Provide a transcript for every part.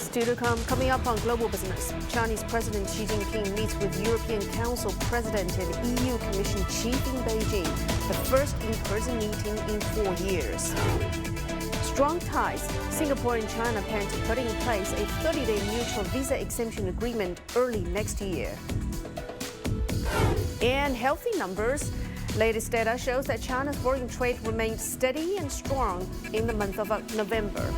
Still to come, coming up on Global Business, Chinese President Xi Jinping meets with European Council President and EU Commission Chief in Beijing, the first in-person meeting in 4 years. Strong ties. Singapore and China plan to put in place a 30-day mutual visa exemption agreement early next year. And healthy numbers. Latest data shows that China's foreign trade remained steady and strong in the month of November.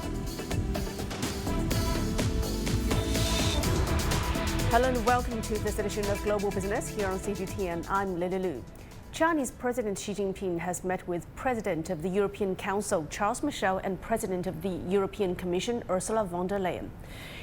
Hello and welcome to this edition of Global Business here on CGTN. I'm Lily Lu. Chinese President Xi Jinping has met with President of the European Council, Charles Michel, and President of the European Commission, Ursula von der Leyen.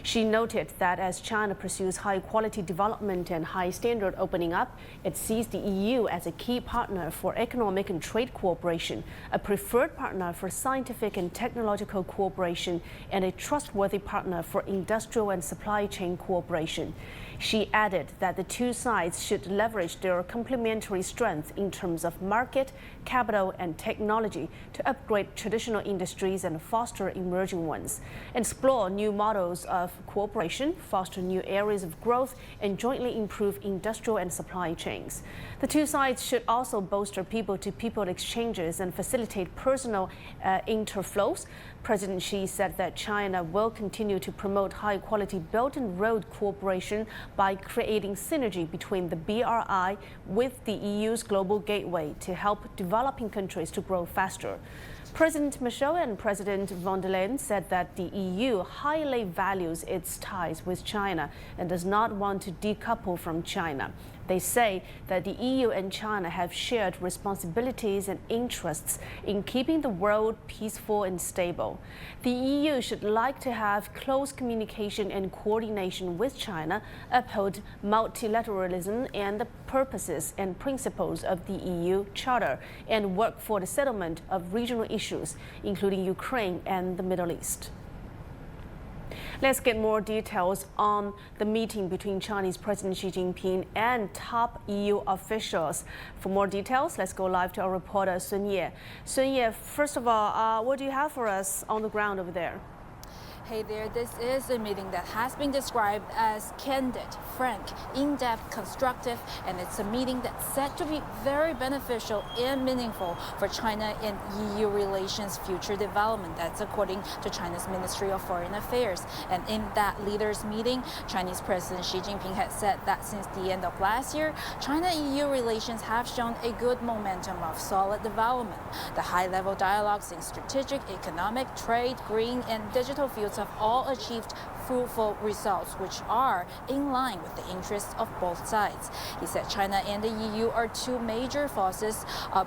She noted that as China pursues high-quality development and high-standard opening up, it sees the EU as a key partner for economic and trade cooperation, a preferred partner for scientific and technological cooperation, and a trustworthy partner for industrial and supply chain cooperation. She added that the two sides should leverage their complementary strengths in terms of market, capital, and technology to upgrade traditional industries and foster emerging ones, explore new models of cooperation, foster new areas of growth, and jointly improve industrial and supply chains. The two sides should also bolster people-to-people exchanges and facilitate personal interflows. President Xi said that China will continue to promote high-quality Belt and Road cooperation by creating synergy between the BRI with the EU's global gateway to help developing countries to grow faster. President Michel and President von der Leyen said that the EU highly values its ties with China and does not want to decouple from China. They say that the EU and China have shared responsibilities and interests in keeping the world peaceful and stable. The EU should like to have close communication and coordination with China, uphold multilateralism and the purposes and principles of the EU Charter, and work for the settlement of regional issues, including Ukraine and the Middle East. Let's get more details on the meeting between Chinese President Xi Jinping and top EU officials. For more details, let's go live to our reporter Sun Ye. Sun Ye, first of all, what do you have for us on the ground over there? Hey there, this is a meeting that has been described as candid, frank, in-depth, constructive, and it's a meeting that's said to be very beneficial and meaningful for China and EU relations' future development. That's according to China's Ministry of Foreign Affairs. And in that leaders' meeting, Chinese President Xi Jinping had said that since the end of last year, China-EU relations have shown a good momentum of solid development. The high-level dialogues in strategic, economic, trade, green, and digital fields have all achieved fruitful results, which are in line with the interests of both sides. He said China and the EU are two major forces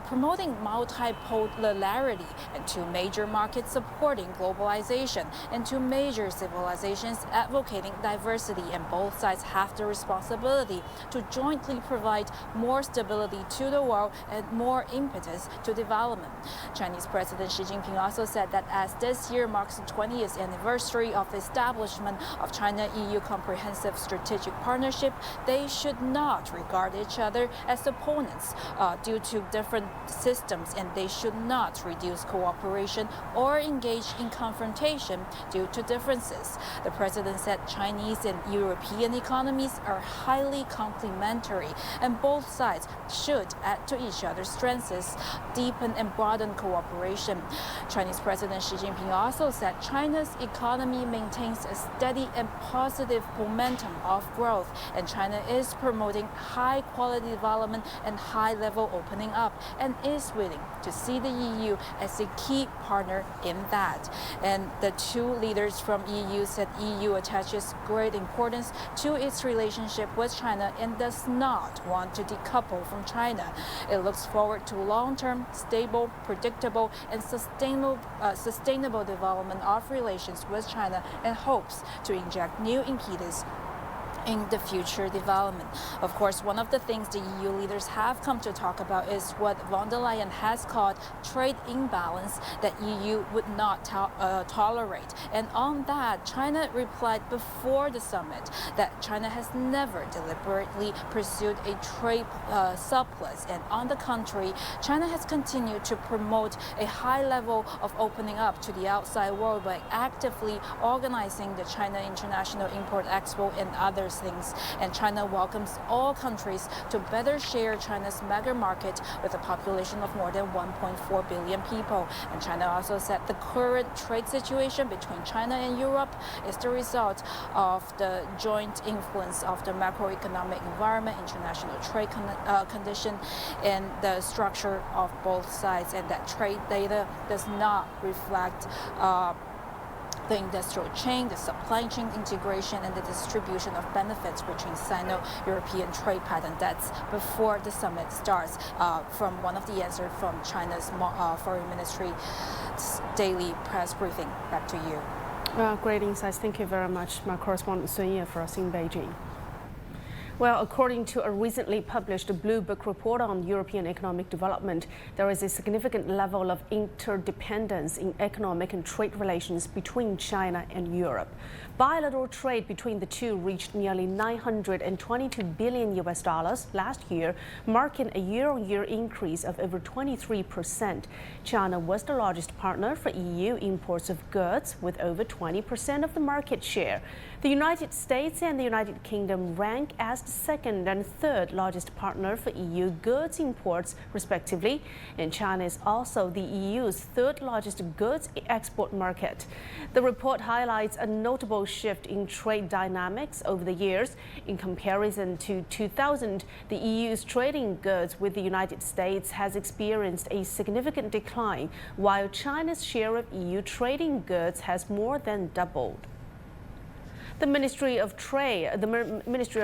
promoting multipolarity, and two major markets supporting globalization, and two major civilizations advocating diversity, and both sides have the responsibility to jointly provide more stability to the world and more impetus to development. Chinese President Xi Jinping also said that as this year marks the 20th anniversary of the establishment of China-EU Comprehensive Strategic Partnership, they should not regard each other as opponents due to different systems, and they should not reduce cooperation or engage in confrontation due to differences. The president said Chinese and European economies are highly complementary, and both sides should add to each other's strengths, deepen and broaden cooperation. Chinese President Xi Jinping also said China's economy maintains a steady and positive momentum of growth, and China is promoting high-quality development and high-level opening up, and is willing to see the EU as a key partner in that. And the two leaders from EU said EU attaches great importance to its relationship with China and does not want to decouple from China. It looks forward to long-term, stable, predictable, and sustainable development of relations with China, and hopes to inject new impetus in the future development. Of course, one of the things the EU leaders have come to talk about is what von der Leyen has called trade imbalance that EU would not tolerate. And on that, China replied before the summit that China has never deliberately pursued a trade surplus. And on the contrary, China has continued to promote a high level of opening up to the outside world by actively organizing the China International Import-Expo and other things. And China welcomes all countries to better share China's mega market with a population of more than 1.4 billion people. And China also said the current trade situation between China and Europe is the result of the joint influence of the macroeconomic environment, international trade condition, and the structure of both sides, and that trade data does not reflect the industrial chain, the supply chain integration, and the distribution of benefits between Sino-European trade pattern. That's before the summit starts, from one of the answers from China's foreign ministry's daily press briefing. Back to you. Great insights. Thank you very much, my correspondent Sun Ye for us in Beijing. Well, according to a recently published Blue Book report on European economic development, there is a significant level of interdependence in economic and trade relations between China and Europe. Bilateral trade between the two reached nearly $922 billion last year, marking a year-on-year increase of over 23%. China was the largest partner for EU imports of goods, with over 20% of the market share. The United States and the United Kingdom rank as the second and third largest partner for EU goods imports, respectively, and China is also the EU's third largest goods export market. The report highlights a notable shift in trade dynamics over the years. In comparison to 2000, the EU's trading goods with the United States has experienced a significant decline, while China's share of EU trading goods has more than doubled. The Ministry of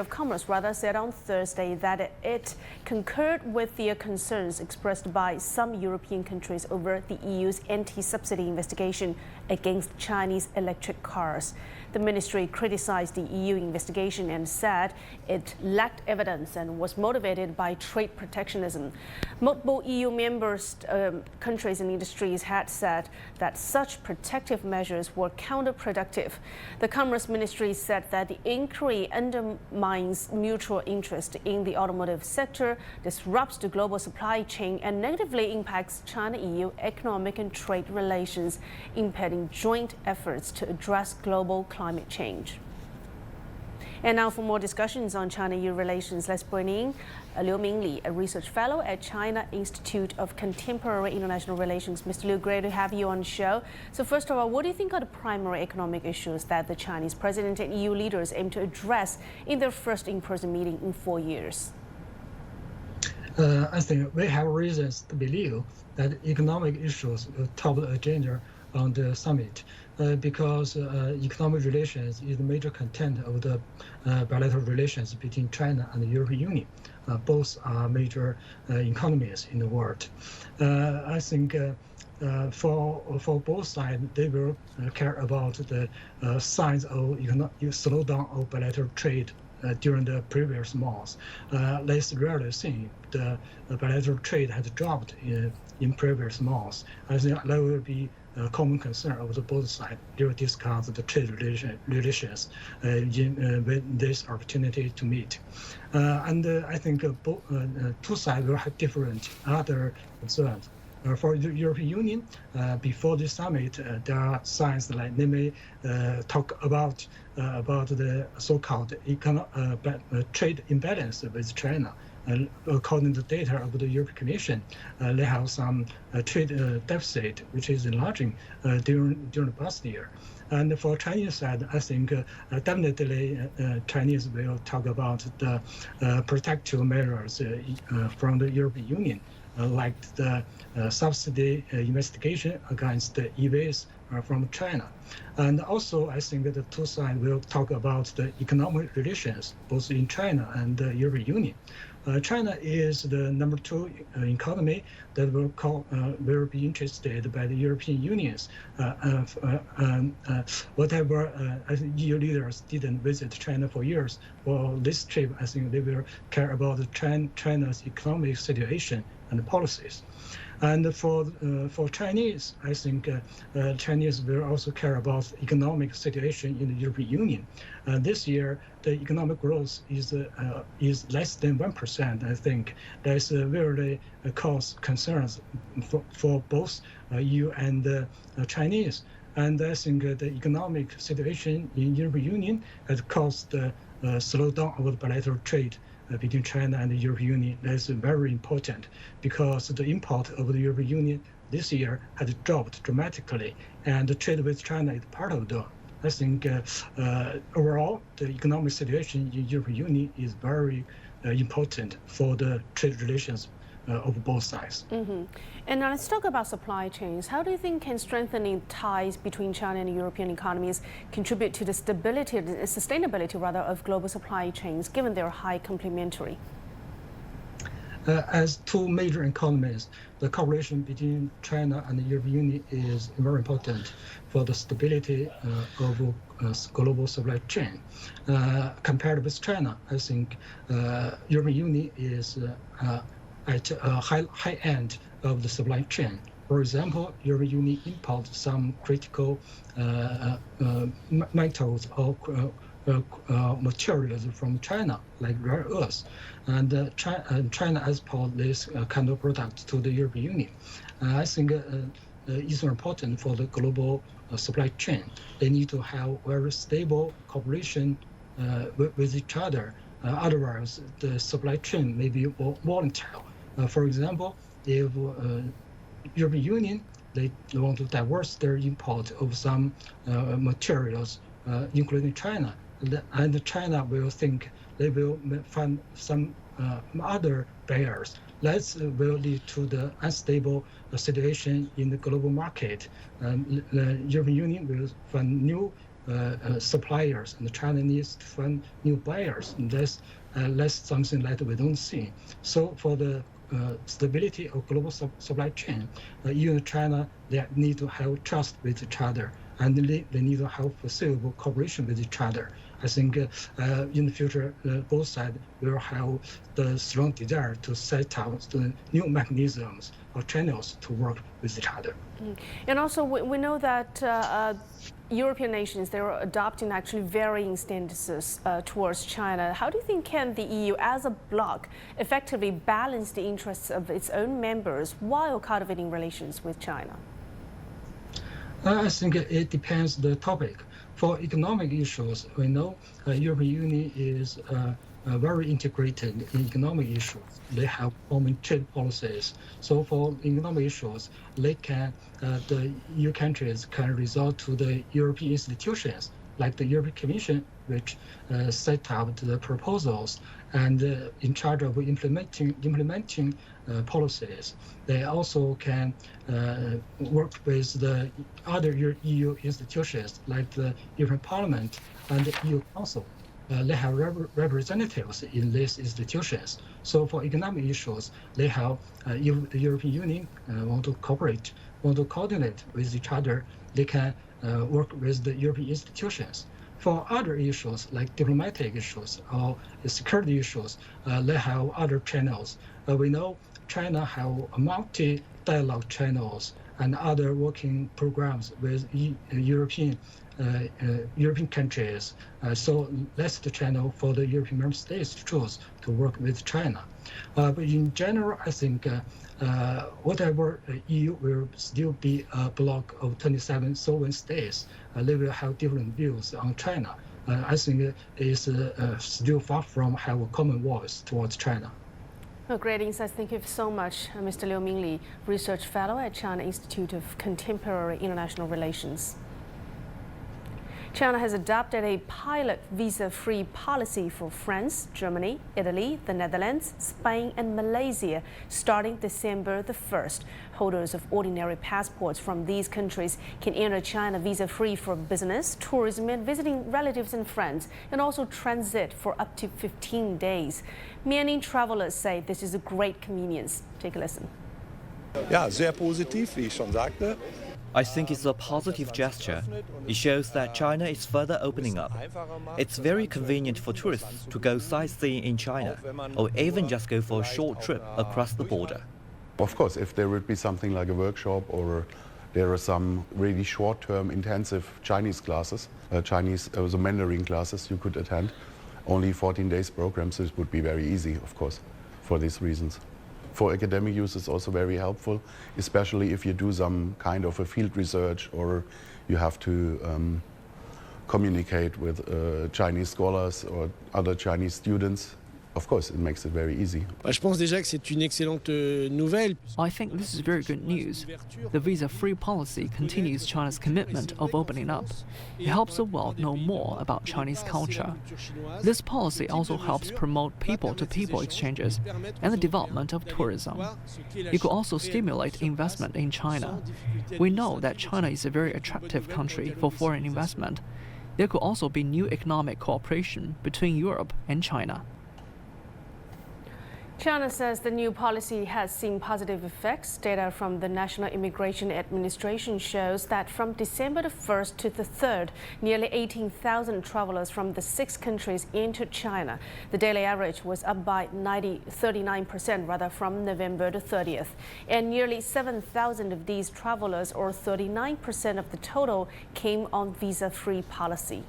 Commerce said on Thursday that it concurred with the concerns expressed by some European countries over the EU's anti-subsidy investigation against Chinese electric cars. The ministry criticized the EU investigation and said it lacked evidence and was motivated by trade protectionism. Multiple EU countries and industries had said that such protective measures were counterproductive. The Commerce Ministry said that the inquiry undermines mutual interest in the automotive sector, disrupts the global supply chain, and negatively impacts China-EU economic and trade relations, impeding joint efforts to address global climate change. And now for more discussions on China-EU relations, let's bring in Liu Mingli, a research fellow at China Institute of Contemporary International Relations. Mr. Liu, great to have you on the show. So first of all, what do you think are the primary economic issues that the Chinese president and EU leaders aim to address in their first in-person meeting in 4 years? I think we have reasons to believe that economic issues will top the agenda on the summit, because economic relations is the major content of the bilateral relations between China and the European Union. Both are major economies in the world. I think for both sides, they will care about the signs of slowdown of bilateral trade during the previous months. Let's rarely see the bilateral trade has dropped in previous months. I think that will be a common concern of the both sides. They will discuss the trade relations with this opportunity to meet. And I think both two sides will have different other concerns. For the European Union, before the summit, there are signs like they may talk about the so-called trade imbalance with China. According to data of the European Commission, they have some trade deficit, which is enlarging during the past year. And for Chinese side, I think definitely Chinese will talk about the protective measures from the European Union, like the subsidy investigation against the EVs from China. And also, I think that the two sides will talk about the economic relations, both in China and the European Union. China is the number 2 economy that will be interested by the European Unions. Whatever EU leaders didn't visit China for years, for this trip, I think they will care about China's economic situation and policies. And for Chinese, I think Chinese will also care about economic situation in the European Union. This year, the economic growth is less than 1%. I think that's really cause concerns for both EU and Chinese. And I think the economic situation in European Union has caused the slowdown of the bilateral trade between China and the European Union. That's very important because the import of the European Union this year has dropped dramatically, and the trade with China is part of that. I think overall, the economic situation in the European Union is very important for the trade relations of both sides. Mm-hmm. And now let's talk about supply chains. How do you think can strengthening ties between China and European economies contribute to the stability, the sustainability rather, of global supply chains, given their high complementary? As two major economies, the cooperation between China and the European Union is very important for the stability of global supply chain. Compared with China, I think European Union is at a high end of the supply chain. For example, European Union imports some critical metals or materials from China, like rare earths, and China exports this kind of product to the European Union. I think it's important for the global supply chain. They need to have very stable cooperation with each other. Otherwise, the supply chain may be volatile. For example, if European Union they want to diverse their import of some materials, including China, and China will think they will find some other barriers. That will lead to the unstable situation in the global market. The European Union will find new suppliers, and China needs to find new buyers. And that's something that we don't see. So for the stability of global supply chain, EU and China, they need to have trust with each other, and they need to have foreseeable cooperation with each other. I think in the future, both sides will have the strong desire to set up the new mechanisms or channels to work with each other. And also, we know that European nations, they're adopting actually varying stances towards China. How do you think can the EU as a bloc effectively balance the interests of its own members while cultivating relations with China? I think it depends on the topic. For economic issues, we know European Union is very integrated in economic issues. They have common trade policies. So for economic issues, the EU countries can resort to the European institutions, like the European Commission, which set up the proposals and in charge of implementing policies. They also can work with the other EU institutions, like the European Parliament and the EU Council. They have representatives in these institutions. So for economic issues, they have, if the European Union want to cooperate, want to coordinate with each other, they can work with the European institutions. For other issues like diplomatic issues or security issues, they have other channels. We know China have multi-dialogue channels and other working programs with European countries. So that's the channel for the European member states to choose to work with China. But in general, I think whatever EU will still be a bloc of 27 sovereign states, they will have different views on China. I think it is still far from have a common voice towards China. Well, great insights. Thank you so much, Mr. Liu Mingli, Research Fellow at China Institute of Contemporary International Relations. China has adopted a pilot visa-free policy for France, Germany, Italy, the Netherlands, Spain, and Malaysia starting December the 1st. Holders of ordinary passports from these countries can enter China visa-free for business, tourism, and visiting relatives and friends, and also transit for up to 15 days. Many travelers say this is a great convenience. Take a listen. Ja, sehr positiv, wie ich schon sagte. I think it's a positive gesture. It shows that China is further opening up. It's very convenient for tourists to go sightseeing in China, or even just go for a short trip across the border. Of course, if there would be something like a workshop or there are some really short-term intensive Chinese classes, the Mandarin classes you could attend, only 14 days programs, this would be very easy, of course, for these reasons. For academic use, it's also very helpful, especially if you do some kind of a field research or you have to communicate with Chinese scholars or other Chinese students. Of course, it makes it very easy. Je pense déjà que c'est une excellente nouvelle. I think this is very good news. The visa-free policy continues China's commitment of opening up. It helps the world know more about Chinese culture. This policy also helps promote people-to-people exchanges and the development of tourism. It could also stimulate investment in China. We know that China is a very attractive country for foreign investment. There could also be new economic cooperation between Europe and China. China says the new policy has seen positive effects. Data from the National Immigration Administration shows that from December the 1st to the 3rd, nearly 18,000 travelers from the 6 countries entered China. The daily average was up by 39% from November the 30th. And nearly 7,000 of these travelers, or 39% of the total, came on visa-free policy.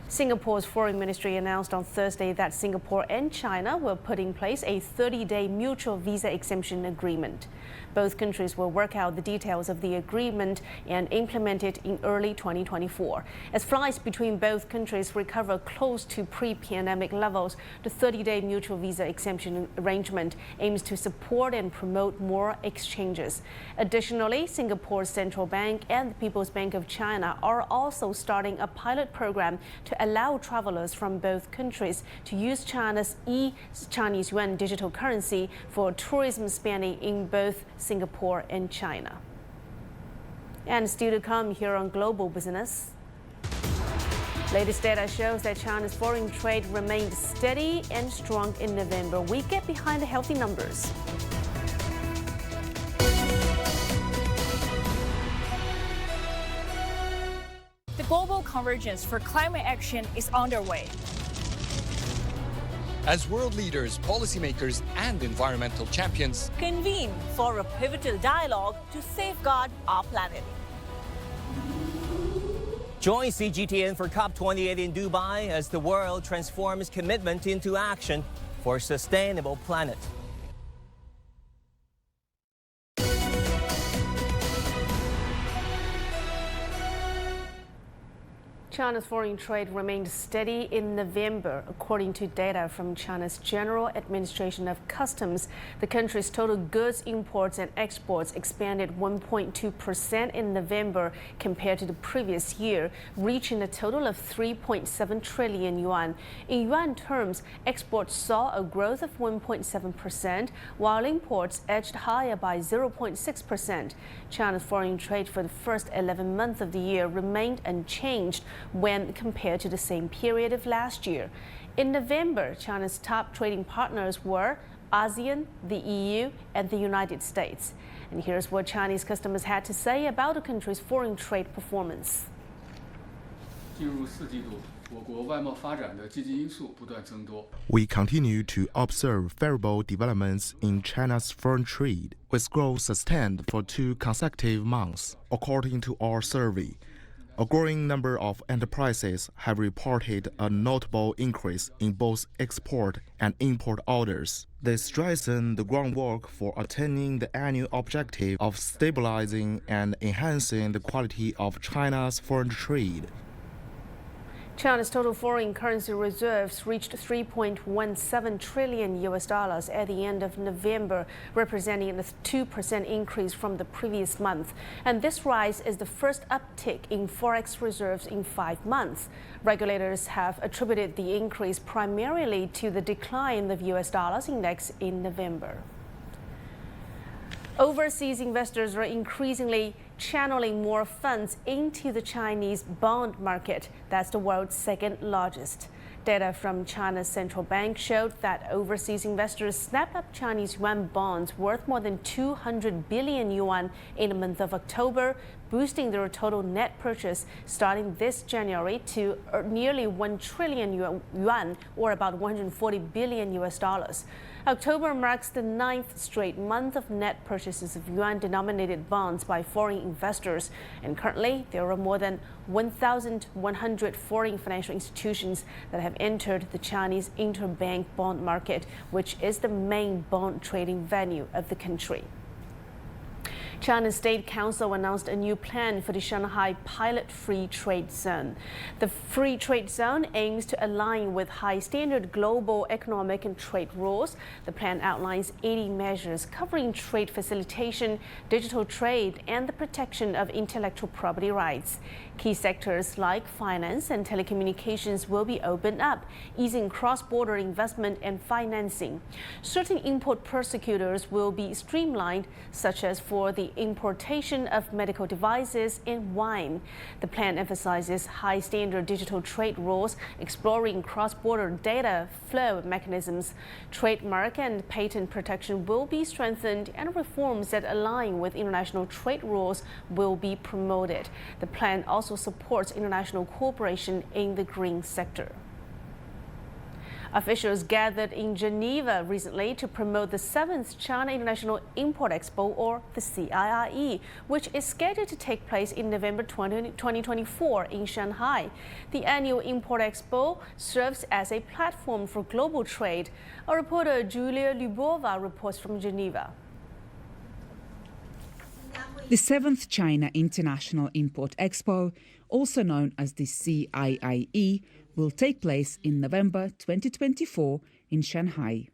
Singapore's foreign ministry announced on Thursday that Singapore and China will put in place a 30-day mutual visa exemption agreement. Both countries will work out the details of the agreement and implement it in early 2024. As flights between both countries recover close to pre-pandemic levels, the 30-day mutual visa exemption arrangement aims to support and promote more exchanges. Additionally, Singapore's central bank and the People's Bank of China are also starting a pilot program to allow travelers from both countries to use China's Chinese yuan digital currency for tourism spending in both Singapore and China. And still to come here on Global Business. Latest data shows that China's foreign trade remained steady and strong in November. We get behind the healthy numbers. The global convergence for climate action is underway. As world leaders, policymakers, and environmental champions convene for a pivotal dialogue to safeguard our planet. Join CGTN for COP28 in Dubai as the world transforms commitment into action for a sustainable planet. China's foreign trade remained steady in November. According to data from China's General Administration of Customs, the country's total goods imports and exports expanded 1.2% in November compared to the previous year, reaching a total of 3.7 trillion yuan. In yuan terms, exports saw a growth of 1.7%, while imports edged higher by 0.6%. China's foreign trade for the first 11 months of the year remained unchanged when compared to the same period of last year. In November, China's top trading partners were ASEAN, the EU, and the United States. And here's what Chinese customers had to say about the country's foreign trade performance. We continue to observe favorable developments in China's foreign trade, with growth sustained for 2 consecutive months. According to our survey, a growing number of enterprises have reported a notable increase in both export and import orders. They strengthen the groundwork for attaining the annual objective of stabilizing and enhancing the quality of China's foreign trade. China's total foreign currency reserves reached $3.17 trillion at the end of November, representing a 2% increase from the previous month. And this rise is the first uptick in forex reserves in 5 months. Regulators have attributed the increase primarily to the decline of US dollars index in November. Overseas investors are increasingly channeling more funds into the Chinese bond market. That's the world's second largest. Data from China's central bank showed that overseas investors snapped up Chinese yuan bonds worth more than 200 billion yuan in the month of October, boosting their total net purchase starting this January to nearly 1 trillion yuan, or about $140 billion. October marks the 9th straight month of net purchases of yuan-denominated bonds by foreign investors, and currently there are more than 1,100 foreign financial institutions that have entered the Chinese interbank bond market, which is the main bond trading venue of the country. China's State Council announced a new plan for the Shanghai Pilot Free Trade Zone. The Free Trade Zone aims to align with high-standard global economic and trade rules. The plan outlines 80 measures covering trade facilitation, digital trade, and the protection of intellectual property rights. Key sectors like finance and telecommunications will be opened up, easing cross-border investment and financing. Certain import prosecutors will be streamlined, such as for the importation of medical devices and wine. The plan emphasizes high-standard digital trade rules, exploring cross-border data flow mechanisms. Trademark and patent protection will be strengthened, and reforms that align with international trade rules will be promoted. The plan also supports international cooperation in the green sector. Officials gathered in Geneva recently to promote the 7th China International Import Expo, or the CIIE, which is scheduled to take place in November 2024 in Shanghai. The annual Import Expo serves as a platform for global trade. Our reporter Julia Lyubova reports from Geneva. The 7th China International Import Expo, also known as the CIIE, will take place in November 2024 in Shanghai.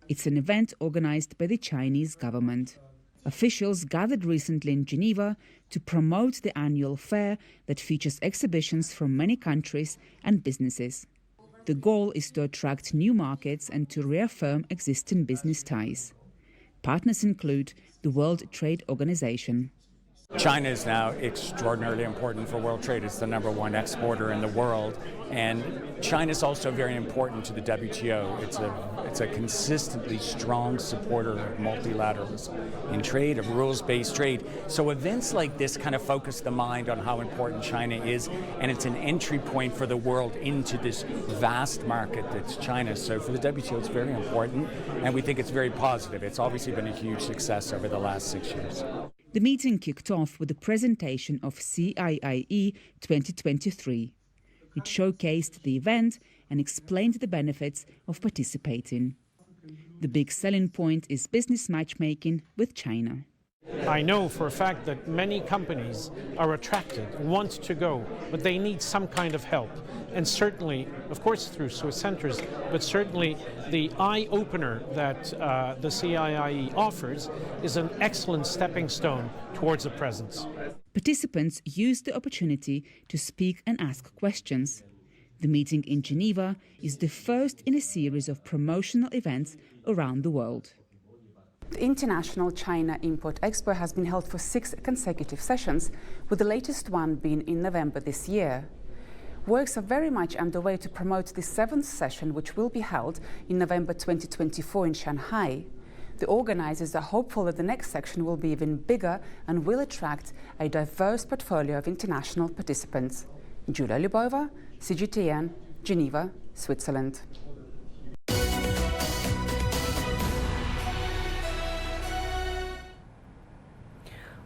It's an event organized by the Chinese government. Officials gathered recently in Geneva to promote the annual fair that features exhibitions from many countries and businesses. The goal is to attract new markets and to reaffirm existing business ties. Partners include the World Trade Organization. China is now extraordinarily important for world trade. It's the #1 exporter in the world, and China is also very important to the WTO. It's a consistently strong supporter of multilateralism in trade, of rules-based trade. So events like this kind of focus the mind on how important China is, and it's an entry point for the world into this vast market that's China. So for the WTO, it's very important, and we think it's very positive. It's obviously been a huge success over the last 6 years. The meeting kicked off with the presentation of CIIE 2023. It showcased the event and explained the benefits of participating. The big selling point is business matchmaking with China. I know for a fact that many companies are attracted, want to go, but they need some kind of help. And certainly, of course, through Swiss centers, but certainly the eye-opener that the CIIE offers is an excellent stepping stone towards a presence. Participants used the opportunity to speak and ask questions. The meeting in Geneva is the first in a series of promotional events around the world. The International China Import Expo has been held for 6 consecutive sessions, with the latest one being in November this year. Works are very much underway to promote the 7th session, which will be held in November 2024 in Shanghai. The organizers are hopeful that the next section will be even bigger and will attract a diverse portfolio of international participants. Julia Lyubova, CGTN, Geneva, Switzerland.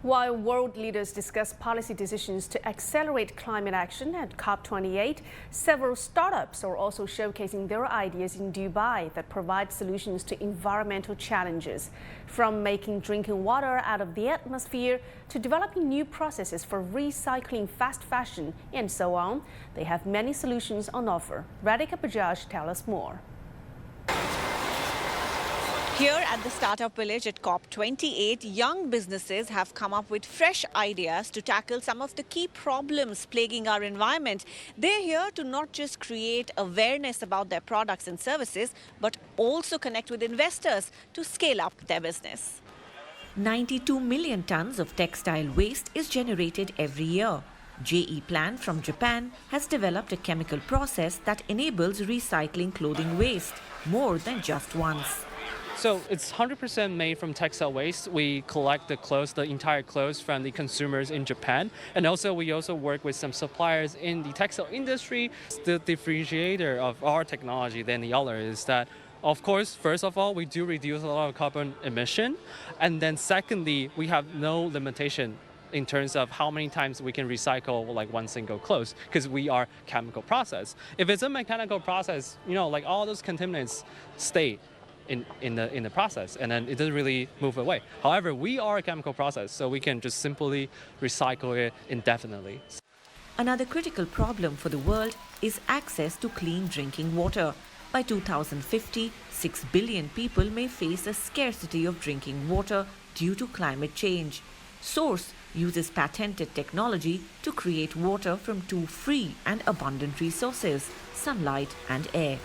While world leaders discuss policy decisions to accelerate climate action at COP28, several startups are also showcasing their ideas in Dubai that provide solutions to environmental challenges. From making drinking water out of the atmosphere to developing new processes for recycling fast fashion and so on, they have many solutions on offer. Radhika Bajaj tells us more. Here at the Startup Village at COP28, young businesses have come up with fresh ideas to tackle some of the key problems plaguing our environment. They're here to not just create awareness about their products and services, but also connect with investors to scale up their business. 92 million tons of textile waste is generated every year. JE Plant from Japan has developed a chemical process that enables recycling clothing waste more than just once. So it's 100% made from textile waste. We collect the clothes, the entire clothes from the consumers in Japan. And also we also work with some suppliers in the textile industry. The differentiator of our technology than the other is that, of course, first of all, we do reduce a lot of carbon emission. And then secondly, we have no limitation in terms of how many times we can recycle like one single clothes, because we are chemical process. If it's a mechanical process, like all those contaminants stay in the process, and then it doesn't really move away. However, we are a chemical process, so we can just simply recycle it indefinitely. Another critical problem for the world is access to clean drinking water. By 2050, 6 billion people may face a scarcity of drinking water due to climate change. Source uses patented technology to create water from two free and abundant resources, sunlight and air.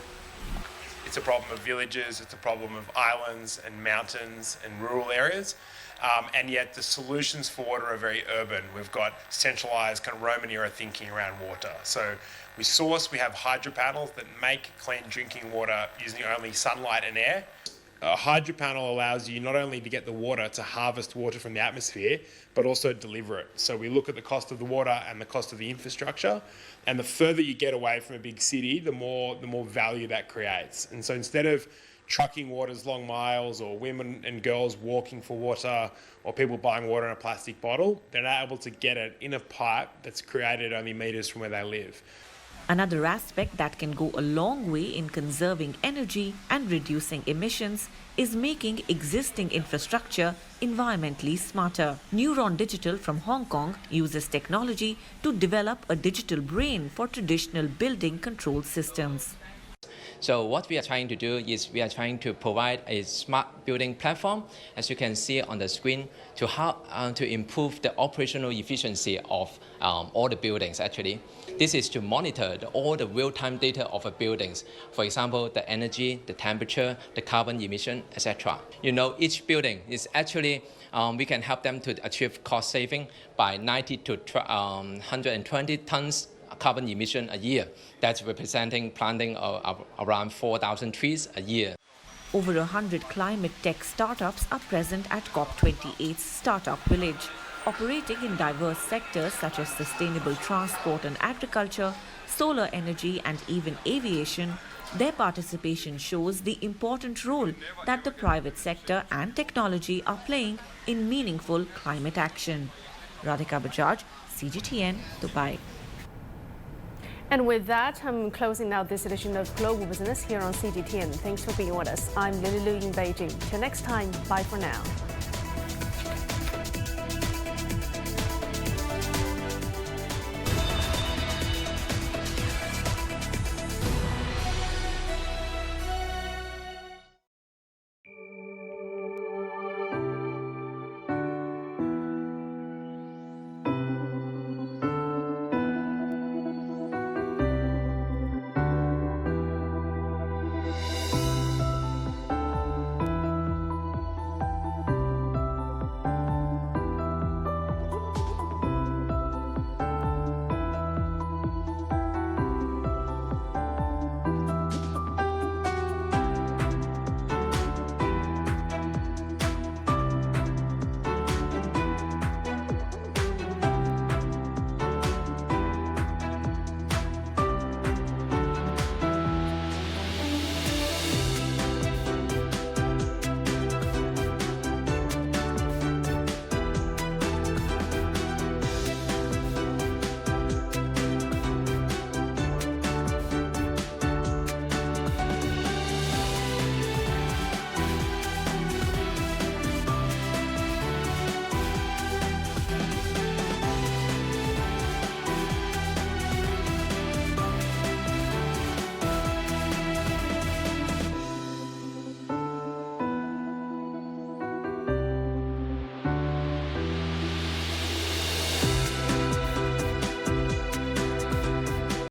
It's a problem of villages, it's a problem of islands and mountains and rural areas, and yet the solutions for water are very urban. We've got centralised kind of Roman era thinking around water. So we have hydro panels that make clean drinking water using only sunlight and air. A hydro panel allows you not only to get the water to harvest water from the atmosphere, but also deliver it. So we look at the cost of the water and the cost of the infrastructure, and the further you get away from a big city, the more value that creates. And so instead of trucking waters long miles, or women and girls walking for water, or people buying water in a plastic bottle, they're now able to get it in a pipe that's created only meters from where they live. Another aspect that can go a long way in conserving energy and reducing emissions is making existing infrastructure environmentally smarter. Neuron Digital from Hong Kong uses technology to develop a digital brain for traditional building control systems. So what we are trying to do is we are trying to provide a smart building platform, as you can see on the screen, to help to improve the operational efficiency of all the buildings actually. This is to monitor all the real-time data of the buildings. For example, the energy, the temperature, the carbon emission, etc. Each building is actually, we can help them to achieve cost saving by 90 to 120 tons carbon emission a year. That's representing planting around 4,000 trees a year. Over 100 climate tech startups are present at COP28's Startup Village, operating in diverse sectors such as sustainable transport and agriculture, solar energy and even aviation. Their participation shows the important role that the private sector and technology are playing in meaningful climate action. Radhika Bajaj, CGTN, Dubai. And with that, I'm closing now this edition of Global Business here on CGTN. Thanks for being with us. I'm Lily Lu in Beijing. Till next time, bye for now.